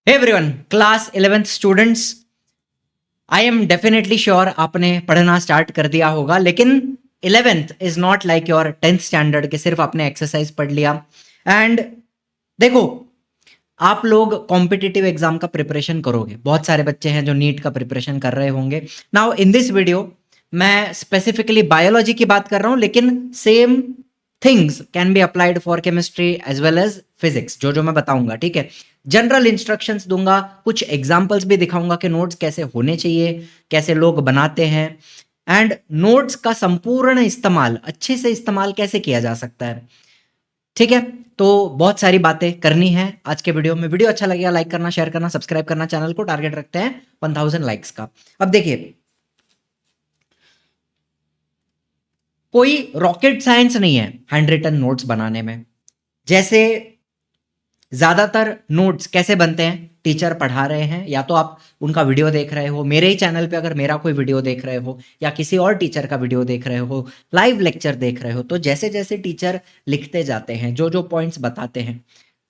Hey everyone, class 11th students, I am definitely sure आपने पढ़ना start कर दिया होगा, लेकिन 11th is not like your 10th standard के सिर्फ आपने एक्सरसाइज पढ़ लिया। एंड देखो, आप लोग कॉम्पिटिटिव एग्जाम का प्रिपरेशन करोगे। बहुत सारे बच्चे हैं जो नीट का प्रिपरेशन कर रहे होंगे। नाउ इन दिस वीडियो मैं स्पेसिफिकली बायोलॉजी की बात कर रहा हूं, लेकिन same things can be applied for chemistry as well as physics. जो मैं बताऊंगा, ठीक है, जनरल इंस्ट्रक्शंस दूंगा, कुछ एग्जांपल्स भी दिखाऊंगा कि नोट्स कैसे होने चाहिए, कैसे लोग बनाते हैं, एंड नोट्स का संपूर्ण इस्तेमाल, अच्छे से इस्तेमाल कैसे किया जा सकता है। ठीक है, तो बहुत सारी बातें करनी है आज के वीडियो में। वीडियो अच्छा लगेगा लाइक करना, शेयर करना, सब्सक्राइब करना। चैनल को टारगेट रखते हैं 1000 लाइक्स का। अब देखिए, कोई रॉकेट साइंस नहीं है हैंड रिटन नोट्स बनाने में। जैसे ज्यादातर नोट्स कैसे बनते हैं, टीचर पढ़ा रहे हैं, या तो आप उनका वीडियो देख रहे हो, मेरे ही चैनल पे अगर मेरा कोई वीडियो देख रहे हो, या किसी और टीचर का वीडियो देख रहे हो, लाइव लेक्चर देख रहे हो, तो जैसे जैसे टीचर लिखते जाते हैं, जो जो पॉइंट्स बताते हैं,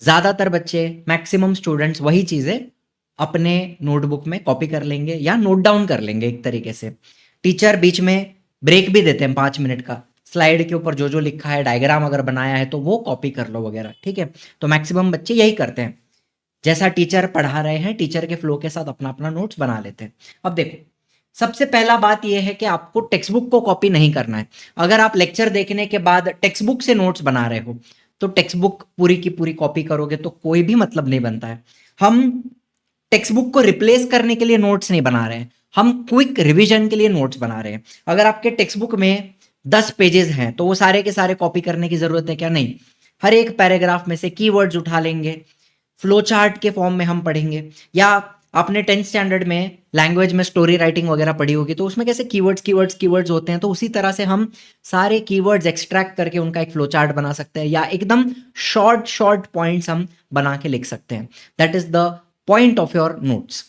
ज्यादातर बच्चे, मैक्सिमम स्टूडेंट्स वही चीजें अपने नोटबुक में कॉपी कर लेंगे या नोट डाउन कर लेंगे एक तरीके से। टीचर बीच में ब्रेक भी देते हैं 5 मिनट का, स्लाइड के ऊपर जो जो लिखा है, डायग्राम अगर बनाया है तो वो कॉपी कर लो वगैरह। ठीक है, तो मैक्सिमम बच्चे यही करते हैं, जैसा टीचर पढ़ा रहे हैं टीचर के फ्लो के साथ अपना अपना नोट्स बना लेते हैं। अब देखो, सबसे पहला बात यह है कि आपको टेक्स्ट बुक को कॉपी नहीं करना है। अगर आप लेक्चर देखने के बाद टेक्स्ट बुक से नोट्स बना रहे हो, तो टेक्स्ट बुक पूरी की पूरी कॉपी करोगे तो कोई भी मतलब नहीं बनता है। हम टेक्स्ट बुक को रिप्लेस करने के लिए नोट्स नहीं बना रहे हैं, हम क्विक रिवीजन के लिए नोट्स बना रहे हैं। अगर आपके टेक्स्ट बुक में 10 पेजेस हैं तो वो सारे के सारे कॉपी करने की जरूरत है क्या? नहीं। हर एक पैराग्राफ में से कीवर्ड्स उठा लेंगे, फ्लो चार्ट के फॉर्म में हम पढ़ेंगे। या आपने 10th स्टैंडर्ड में लैंग्वेज में स्टोरी राइटिंग वगैरह पढ़ी होगी, तो उसमें कैसे कीवर्ड्स कीवर्ड्स कीवर्ड्स होते हैं, तो उसी तरह से हम सारे कीवर्ड्स एक्सट्रैक्ट करके उनका एक फ्लो चार्ट बना सकते हैं, या एकदम शॉर्ट शॉर्ट पॉइंट्स हम बना के लिख सकते हैं। That is the point of your notes,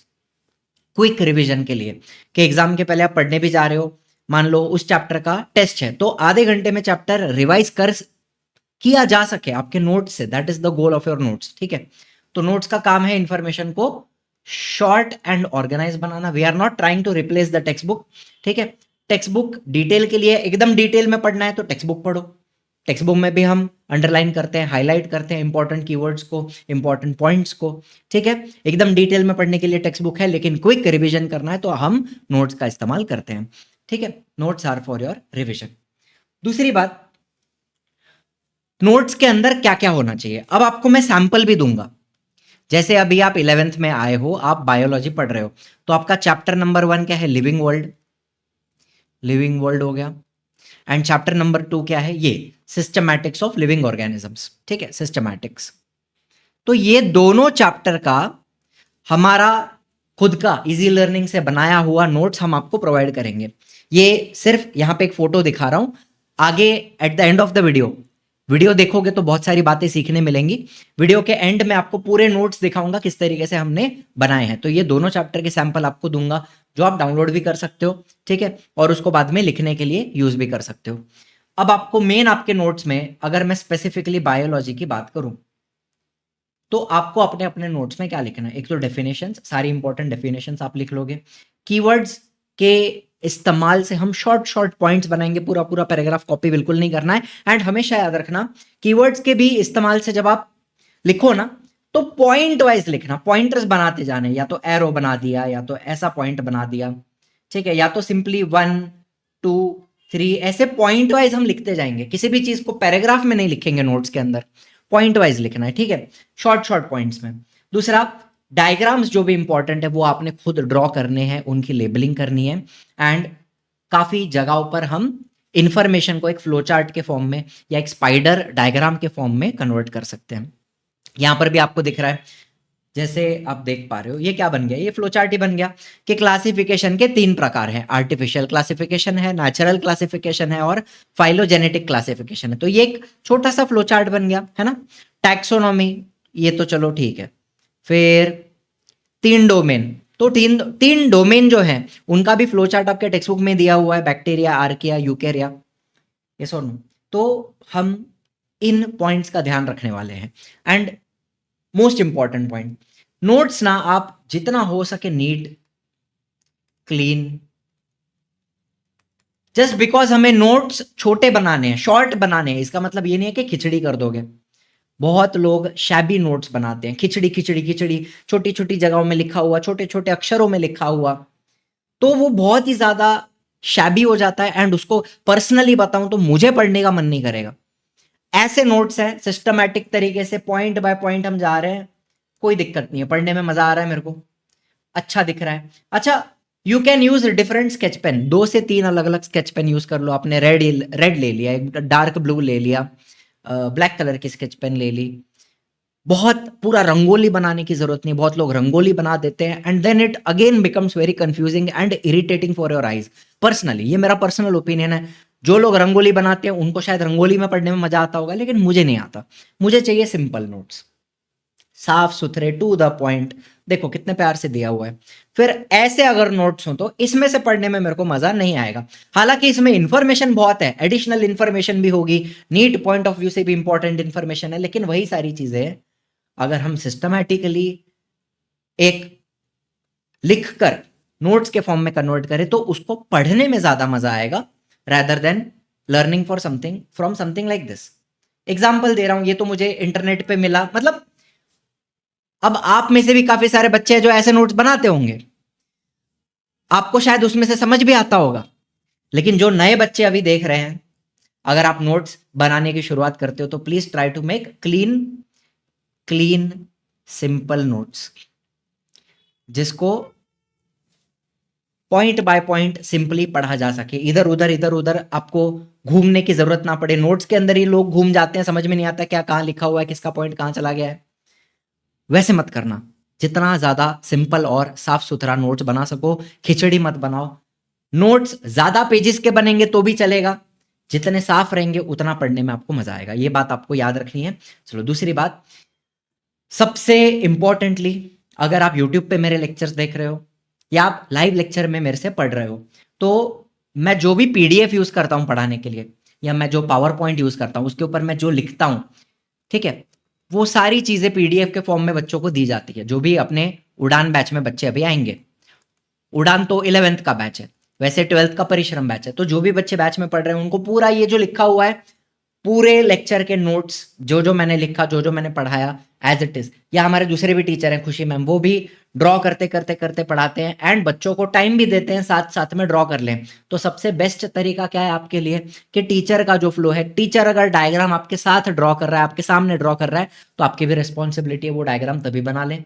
quick revision के लिए, कि एग्जाम के पहले आप पढ़ने भी जा रहे हो, मान लो उस चैप्टर का टेस्ट है, तो आधे घंटे में चैप्टर रिवाइज कर किया जा सके आपके नोट्स से। That is the goal of your notes. ठीक है, तो नोट्स का काम है इंफॉर्मेशन को शॉर्ट एंड ऑर्गेनाइज बनाना। We are not trying to replace the textbook. ठीक है, टेक्स्ट बुक डिटेल के लिए, एकदम डिटेल में पढ़ना है तो टेक्स्ट बुक पढ़ो। टेक्स्ट बुक में भी हम अंडरलाइन करते हैं, हाईलाइट करते हैं इंपॉर्टेंट कीवर्ड्स को, इंपॉर्टेंट पॉइंट्स को। ठीक है, एकदम डिटेल में पढ़ने के लिए टेक्स्ट बुक है, लेकिन क्विक रिवीजन करना है तो हम नोट्स का इस्तेमाल करते हैं। ठीक है, notes are for your revision. दूसरी बात, नोट्स के अंदर क्या क्या होना चाहिए, अब आपको मैं सैंपल भी दूंगा। जैसे अभी आप 11th में आए हो, आप बायोलॉजी पढ़ रहे हो, तो आपका चैप्टर नंबर 1 क्या है? Living world. लिविंग वर्ल्ड हो गया। एंड चैप्टर नंबर 2 क्या है? ये सिस्टमैटिक्स ऑफ लिविंग ऑर्गेनिजम्स। ठीक है, सिस्टमैटिक्स। तो ये दोनों चैप्टर का हमारा खुद का इजी लर्निंग से बनाया हुआ नोट्स हम आपको प्रोवाइड करेंगे। ये सिर्फ यहाँ पे एक फोटो दिखा रहा हूं, आगे at the end of the video देखोगे तो बहुत सारी बातें सीखने मिलेंगी। वीडियो के एंड में आपको पूरे नोट्स दिखाऊंगा किस तरीके से हमने बनाए हैं। तो ये दोनों चैप्टर के सैंपल आपको दूंगा, जो आप डाउनलोड भी कर सकते हो। ठीक है, और उसको बाद में लिखने के लिए यूज भी कर सकते हो। अब आपको मेन आपके नोट्स में, अगर मैं स्पेसिफिकली बायोलॉजी की बात करूं, तो आपको अपने अपने नोट्स में क्या लिखना है? एक तो डेफिनेशंस, सारी इंपॉर्टेंट डेफिनेशंस आप लिख लोगे। कीवर्ड्स के इस्तेमाल से हम शॉर्ट शॉर्ट पॉइंट्स बनाएंगे, पूरा पूरा पैराग्राफ कॉपी बिल्कुल नहीं करना है। एंड हमेशा याद रखना, कीवर्ड्स के भी इस्तेमाल से जब आप लिखो ना, तो पॉइंट वाइज लिखना, पॉइंटर्स बनाते जाने, या तो एरो बना दिया, या तो ऐसा पॉइंट बना दिया। ठीक है, या तो सिंपली 1 2 3 ऐसे पॉइंट वाइज हम लिखते जाएंगे। किसी भी चीज को पैराग्राफ में नहीं लिखेंगे नोट्स के अंदर, पॉइंट वाइज लिखना है। ठीक है, शॉर्ट शॉर्ट पॉइंट्स में। दूसरा, डायग्राम्स जो भी इंपॉर्टेंट है वो आपने खुद ड्रॉ करने हैं, उनकी लेबलिंग करनी है। एंड काफी जगहों पर हम इंफॉर्मेशन को एक फ्लो चार्ट के फॉर्म में या एक स्पाइडर डायग्राम के फॉर्म में कन्वर्ट कर सकते हैं। यहां पर भी आपको दिख रहा है, जैसे आप देख पा रहे हो, ये क्या बन गया? ये फ्लो चार्ट ही बन गया कि क्लासिफिकेशन के 3 प्रकार हैं। आर्टिफिशियल क्लासिफिकेशन है, नेचुरल क्लासिफिकेशन है, और फाइलोजेनेटिक क्लासिफिकेशन है। तो ये एक छोटा सा फ्लो चार्ट बन गया है ना। टैक्सोनॉमी, ये तो चलो ठीक है। फिर 3 डोमेन, तो तीन तीन डोमेन जो है उनका भी फ्लो चार्ट आपके टेक्स्ट बुक में दिया हुआ है, बैक्टीरिया, आर्किया, यूकेरिया, ये सो नो। तो हम इन पॉइंट्स का ध्यान रखने वाले हैं। And most important point, notes ना आप जितना हो सके नीट, क्लीन, जस्ट बिकॉज हमें नोट्स छोटे बनाने हैं, शॉर्ट बनाने हैं, इसका मतलब ये नहीं है कि खिचड़ी कर दोगे। बहुत लोग शैबी नोट्स बनाते हैं, खिचड़ी खिचड़ी खिचड़ी, छोटी छोटी जगहों में लिखा हुआ, छोटे छोटे अक्षरों में लिखा हुआ, तो वो बहुत ही ज्यादा शैबी हो जाता है। एंड उसको पर्सनली बताऊं तो मुझे पढ़ने का मन नहीं करेगा। ऐसे नोट्स हैं सिस्टमैटिक तरीके से, पॉइंट बाय पॉइंट हम जा रहे हैं, कोई दिक्कत नहीं है, पढ़ने में मजा आ रहा है, मेरे को अच्छा दिख रहा है। अच्छा, you can use different sketch pen, 2 से 3 अलग अलग स्केच पेन यूज कर लो। आपने रेड ले लिया, एक डार्क ब्लू ले लिया, ब्लैक कलर की स्केच पेन ले ली। बहुत पूरा रंगोली बनाने की जरूरत नहीं, बहुत लोग रंगोली बना देते हैं and then it again becomes very confusing and irritating for your eyes. Personally, ये मेरा पर्सनल ओपिनियन है। जो लोग रंगोली बनाते हैं उनको शायद रंगोली में पढ़ने में मजा आता होगा, लेकिन मुझे नहीं आता। मुझे चाहिए सिंपल नोट्स, साफ सुथरे, टू द पॉइंट। देखो कितने प्यार से दिया हुआ है। फिर ऐसे अगर नोट्स हो तो इसमें से पढ़ने में मेरे को मजा नहीं आएगा। हालांकि इसमें इंफॉर्मेशन बहुत है, एडिशनल इंफॉर्मेशन भी होगी, नीट पॉइंट ऑफ व्यू से भी इंपॉर्टेंट इंफॉर्मेशन है, लेकिन वही सारी चीजें अगर हम सिस्टमैटिकली एक लिखकर नोट्स के फॉर्म में कन्वर्ट करें तो उसको पढ़ने में ज्यादा मजा आएगा, rather then learning for something from something like this. Example दे रहा हूं, ये तो मुझे इंटरनेट पे मिला, मतलब अब आप में से भी काफी सारे बच्चे हैं जो ऐसे नोट्स बनाते होंगे, आपको शायद उसमें से समझ भी आता होगा। लेकिन जो नए बच्चे अभी देख रहे हैं, अगर आप नोट्स बनाने की शुरुआत करते हो तो please try to make clean simple notes, जिसको पॉइंट बाय पॉइंट सिंपली पढ़ा जा सके। इधर उधर आपको घूमने की जरूरत ना पड़े। नोट्स के अंदर ही लोग घूम जाते हैं, समझ में नहीं आता क्या कहां लिखा हुआ है, किसका पॉइंट कहां चला गया है। वैसे मत करना, जितना ज्यादा सिंपल और साफ सुथरा नोट्स बना सको, खिचड़ी मत बनाओ। नोट्स ज्यादा पेजेस के बनेंगे तो भी चलेगा, जितने साफ रहेंगे उतना पढ़ने में आपको मजा आएगा। ये बात आपको याद रखनी है। चलो दूसरी बात, सबसे इंपॉर्टेंटली, अगर आप यूट्यूब पे मेरे लेक्चर्स देख रहे हो या आप लाइव लेक्चर में मेरे से पढ़ रहे हो, तो मैं जो भी पीडीएफ यूज करता हूं पढ़ाने के लिए, या मैं जो पावर पॉइंट यूज करता हूं उसके ऊपर मैं जो लिखता हूं, ठीक है, वो सारी चीजें पीडीएफ के फॉर्म में बच्चों को दी जाती है। जो भी अपने उड़ान बैच में बच्चे अभी आएंगे, उड़ान तो 11th का बैच है, वैसे 12th का परिश्रम बैच है, तो जो भी बच्चे बैच में पढ़ रहे हैं उनको पूरा ये जो लिखा हुआ है, पूरे लेक्चर के नोट्स, जो जो मैंने लिखा, जो जो मैंने पढ़ाया एज इट इज, या हमारे दूसरे भी टीचर हैं खुशी मैम, वो भी ड्रॉ करते करते करते पढ़ाते हैं एंड बच्चों को टाइम भी देते हैं साथ साथ में ड्रॉ कर लें। तो सबसे बेस्ट तरीका क्या है आपके लिए कि टीचर का जो फ्लो है, टीचर अगर डायग्राम आपके साथ ड्रॉ कर रहा है, आपके सामने ड्रॉ कर रहा है, तो आपकी भी रिस्पॉन्सिबिलिटी है वो डायग्राम तभी बना लें।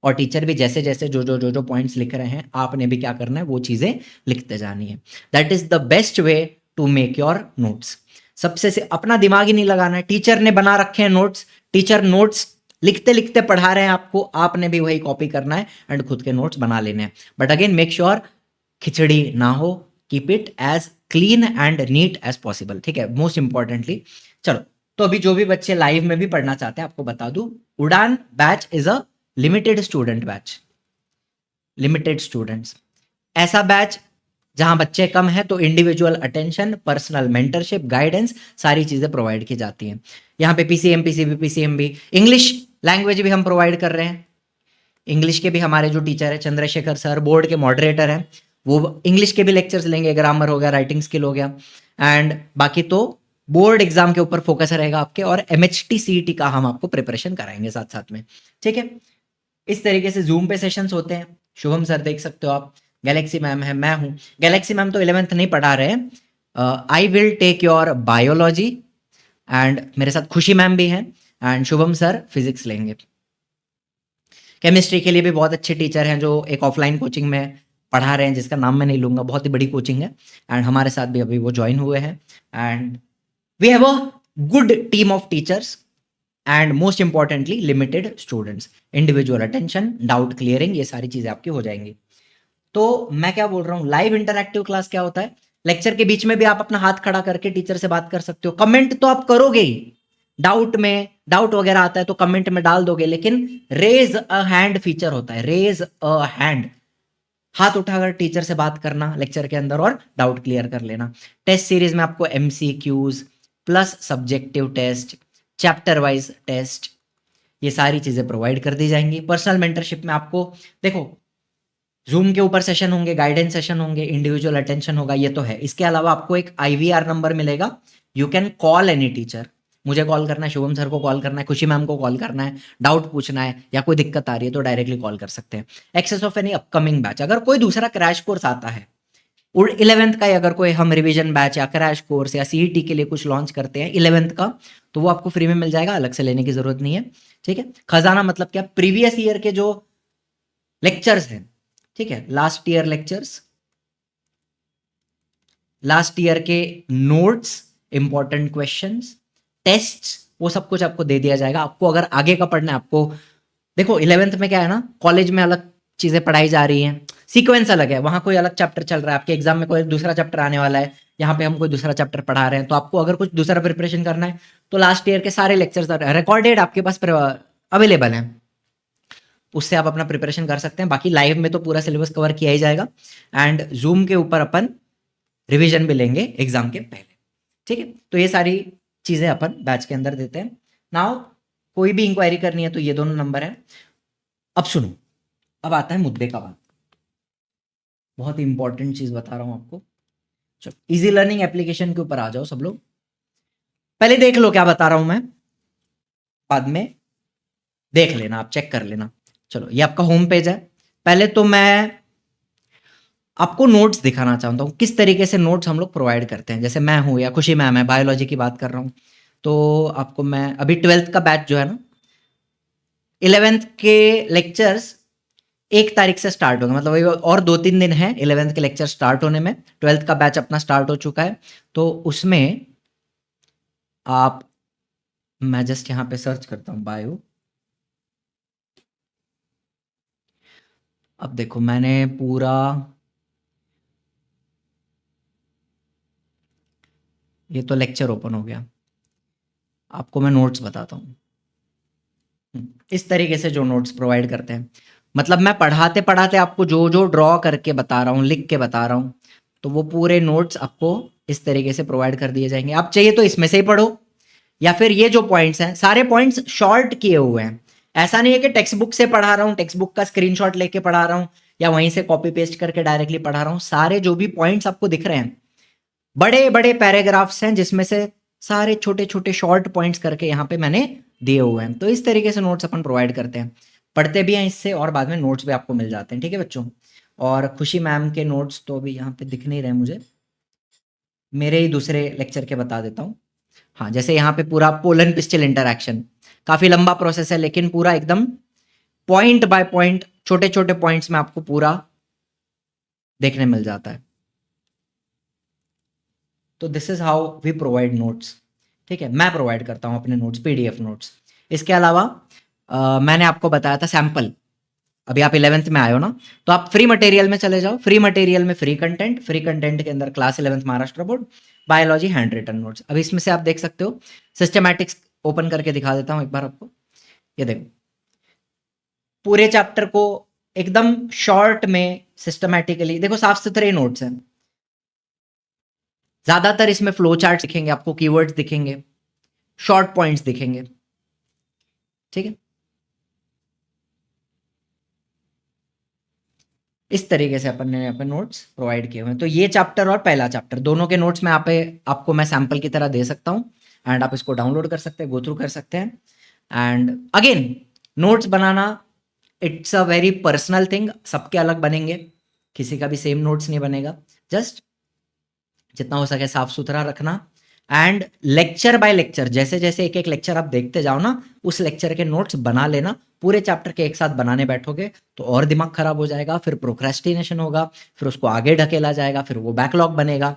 और टीचर भी जैसे जैसे जो पॉइंट्स लिख रहे हैं, आपने भी क्या करना है, वो चीजें लिखते जानी है। That is the best way to make your notes. सबसे से अपना दिमाग ही नहीं लगाना है। टीचर ने बना रखे हैं नोट्स, टीचर नोट्स लिखते लिखते पढ़ा रहे हैं आपको, आपने भी वही कॉपी करना है एंड खुद के नोट्स बना लेने हैं। बट अगेन मेक श्योर खिचड़ी ना हो, keep it as clean and neat as possible, ठीक है, मोस्ट इंपॉर्टेंटली। चलो, तो अभी जो भी बच्चे लाइव में भी पढ़ना चाहते हैं, आपको बता दूं, उड़ान batch is a limited student batch, limited students. ऐसा बैच जहां बच्चे कम है तो individual attention, personal mentorship, guidance, सारी चीजें प्रोवाइड की जाती हैं। यहाँ पे पीसीएम, पीसीबी, पीसीएम भी, इंग्लिश लैंग्वेज भी हम प्रोवाइड कर रहे हैं। इंग्लिश के भी हमारे जो टीचर है चंद्रशेखर सर, बोर्ड के मॉडरेटर हैं, वो इंग्लिश के भी लेक्चर्स लेंगे, ग्रामर हो गया, राइटिंग स्किल हो गया, एंड बाकी तो बोर्ड एग्जाम के ऊपर फोकस रहेगा आपके, और एमएचटी सीईटी का हम आपको प्रिपरेशन कराएंगे साथ साथ में, ठीक है। इस तरीके से जूम पे सेशंस होते हैं। शुभम सर देख सकते हो आप, गैलेक्सी मैम है, मैं हूं। गैलेक्सी मैम तो 11th नहीं पढ़ा रहे हैं। I will take your biology, and मेरे साथ खुशी मैम भी हैं, एंड शुभम सर फिजिक्स लेंगे। केमिस्ट्री के लिए भी बहुत अच्छे टीचर हैं जो एक ऑफलाइन कोचिंग में पढ़ा रहे हैं, जिसका नाम मैं नहीं लूंगा, बहुत ही बड़ी कोचिंग है, एंड हमारे साथ भी अभी वो ज्वाइन हुए हैं। And we have a good team of teachers and most importantly limited students, individual attention, doubt clearing, ये सारी चीजें आपकी हो जाएंगी। तो मैं क्या बोल रहा हूँ, लाइव इंटरैक्टिव क्लास क्या होता है, लेक्चर के बीच में भी आप अपना हाथ खड़ा करके टीचर से बात कर सकते हो। कमेंट तो आप करोगे ही, डाउट वगैरह आता है तो कमेंट में डाल दोगे, लेकिन रेज अ हैंड फीचर होता है, रेज अ हैंड, हाथ उठाकर टीचर से बात करना लेक्चर के अंदर और डाउट क्लियर कर लेना। टेस्ट सीरीज में आपको MCQs plus subjective test, chapter wise test, ये सारी चीज़ें प्रोवाइड कर दी जाएंगी। पर्सनल मेंटरशिप में आपको देखो जूम के ऊपर सेशन होंगे, गाइडेंस सेशन होंगे, इंडिविजुअल अटेंशन होगा, ये तो है। इसके अलावा आपको एक IVR नंबर मिलेगा, you can call any teacher. मुझे कॉल करना है, शुभम सर को कॉल करना है, खुशी मैम को कॉल करना है, डाउट पूछना है या कोई दिक्कत आ रही है तो डायरेक्टली कॉल कर सकते हैं। Access of any upcoming batch, अगर कोई दूसरा क्रैश कोर्स आता है, 11th का अगर कोई हम रिवीजन बैच या क्रैश कोर्स या CET के लिए कुछ लॉन्च करते हैं 11th का, तो वो आपको फ्री में मिल जाएगा, अलग से लेने की जरूरत नहीं है। ठीक है, खजाना मतलब क्या, प्रीवियस ईयर के जो लेक्चर्स हैं, ठीक है, last year lectures, last year के नोट्स, इंपॉर्टेंट क्वेश्चंस, टेस्ट्स, वो सब कुछ आपको दे दिया जाएगा। आपको अगर आगे का पढ़ना है, आपको देखो 11th में क्या है ना, कॉलेज में अलग चीजें पढ़ाई जा रही हैं, सीक्वेंस अलग है, वहां कोई अलग चैप्टर चल रहा है, आपके एग्जाम में कोई दूसरा चैप्टर आने वाला है, यहाँ पे हम कोई दूसरा चैप्टर पढ़ा रहे हैं। तो आपको अगर कुछ दूसरा प्रिपरेशन करना है तो लास्ट ईयर के सारे लेक्चर्स रिकॉर्डेड आपके पास अवेलेबल हैं, उससे आप अपना प्रिपरेशन कर सकते हैं। बाकी लाइव में तो पूरा सिलेबस कवर किया ही जाएगा, एंड जूम के ऊपर अपन रिवीजन भी लेंगे एग्जाम के पहले। ठीक है, तो ये सारी चीजें अपन बैच के अंदर देते हैं। नाउ कोई भी इंक्वायरी करनी है तो ये दोनों नंबर है। अब सुनो, अब आता है मुद्दे का बात, बहुत इंपॉर्टेंट चीज बता रहा हूं आपको। चलो इजी लर्निंग एप्लीकेशन के ऊपर आ जाओ सब लोग, पहले देख लो क्या बता रहा हूं मैं, बाद में देख लेना, आप चेक कर लेना। चलो ये आपका होम पेज है। पहले तो मैं आपको नोट्स दिखाना चाहता हूँ, किस तरीके से नोट्स हम लोग प्रोवाइड करते हैं। जैसे मैं हूँ या खुशी मैम है, बायोलॉजी की बात कर रहा हूँ, तो आपको मैं अभी 12th का बैच जो है ना, 11th के लेक्चर्स 1 तारीख से स्टार्ट होंगे, मतलब और 2-3 दिन है 11th के लेक्चर स्टार्ट होने में। 12th का बैच अपना स्टार्ट हो चुका है, तो उसमें आप, मैं जस्ट यहाँ पे सर्च करता हूँ बायो। अब देखो मैंने पूरा, ये तो लेक्चर ओपन हो गया, आपको मैं नोट्स बताता हूँ। इस तरीके से जो नोट्स प्रोवाइड करते हैं, मतलब मैं पढ़ाते पढ़ाते आपको जो जो ड्रॉ करके बता रहा हूँ, लिख के बता रहा हूँ, तो वो पूरे नोट्स आपको इस तरीके से प्रोवाइड कर दिए जाएंगे। आप चाहिए तो इसमें से ही पढ़ो, या फिर ये जो पॉइंट्स हैं सारे पॉइंट्स शॉर्ट किए हुए हैं। ऐसा नहीं है कि टेक्स्ट बुक से पढ़ा रहा हूँ, टेक्स्ट बुक का स्क्रीनशॉट लेके पढ़ा रहा हूँ, या वहीं से कॉपी पेस्ट करके डायरेक्टली पढ़ा रहा हूँ। सारे जो भी पॉइंट्स आपको दिख रहे हैं, बड़े बड़े पैराग्राफ्स हैं, जिसमें से सारे छोटे छोटे शॉर्ट पॉइंट्स करके यहाँ पे मैंने दिए हुए हैं। तो इस तरीके से नोट्स अपन प्रोवाइड करते हैं, पढ़ते भी हैं इससे, और बाद में नोट्स भी आपको मिल जाते हैं। ठीक है बच्चों, और खुशी मैम के नोट्स तो अभी यहाँ पे दिख नहीं रहे मुझे, मेरे ही दूसरे लेक्चर के बता देता हूँ। हाँ, जैसे यहाँ पे पूरा पोलन पिस्टल इंटरैक्शन, काफी लंबा प्रोसेस है, लेकिन पूरा एकदम पॉइंट बाय पॉइंट, छोटे छोटे पॉइंट्स में आपको पूरा देखने मिल जाता है। तो this is how we provide notes. ठीक है, मैं प्रोवाइड करता हूँ अपने नोट्स, PDF नोट्स। इसके अलावा मैंने आपको बताया था सैंपल, अभी आप 11th में आए हो ना, तो आप फ्री मटेरियल में चले जाओ। फ्री मटेरियल में फ्री कंटेंट के अंदर class 11th Maharashtra board, biology, handwritten notes. अब इसमें से आप देख सकते हो, सिस्टमैटिक्स ओपन करके दिखा देता हूँ एक बार आपको। ये देखो, पूरे चैप्टर को एकदम शॉर्ट में सिस्टमैटिकली, देखो साफ सुथरे नोट्स हैं। ज्यादातर इसमें फ्लो चार्ट दिखेंगे आपको, कीवर्ड्स दिखेंगे, शॉर्ट पॉइंट्स दिखेंगे। ठीक है, इस तरीके से अपन ने अपने नोट्स प्रोवाइड किए हुए हैं। तो ये चैप्टर और पहला चैप्टर दोनों के नोट्स में आपको मैं सैंपल की तरह दे सकता हूँ, एंड आप इसको डाउनलोड कर सकते हैं, गो थ्रू कर सकते हैं। And again, notes banana it's a very personal thing, सबके अलग बनेंगे, किसी का भी सेम नोट्स नहीं बनेगा। जस्ट जितना हो सके साफ सुथरा रखना, एंड लेक्चर बाय लेक्चर, जैसे जैसे एक एक लेक्चर आप देखते जाओ ना, उस लेक्चर के नोट्स बना लेना। पूरे चैप्टर के एक साथ बनाने बैठोगे तो और दिमाग खराब हो जाएगा, फिर प्रोक्रेस्टिनेशन होगा, फिर उसको आगे ढकेला जाएगा, फिर वो बैकलॉग बनेगा,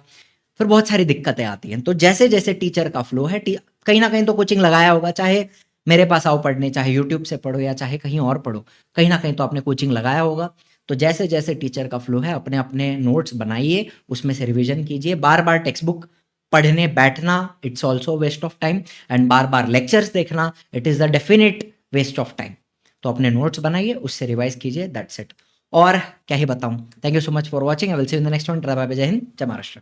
फिर बहुत सारी दिक्कतें आती हैं। तो जैसे जैसे टीचर का फ्लो है, कहीं ना कहीं तो कोचिंग लगाया होगा, चाहे मेरे पास आओ पढ़ने, चाहे यूट्यूब से पढ़ो या चाहे कहीं और पढ़ो, कहीं ना कहीं तो आपने कोचिंग लगाया होगा। तो जैसे जैसे टीचर का फ्लो है, अपने अपने नोट्स बनाइए, उसमें से रिवीजन कीजिए। बार बार टेक्स्ट बुक पढ़ने बैठना it's also waste of time, and बार बार लेक्चर्स देखना it is the definite waste of time. तो अपने नोट्स बनाइए, उससे रिवाइज कीजिए, दैट्स इट। और क्या ही बताऊं, thank you so much for watching, I will see you in the next one. जय हिंद, जय महाराष्ट्र।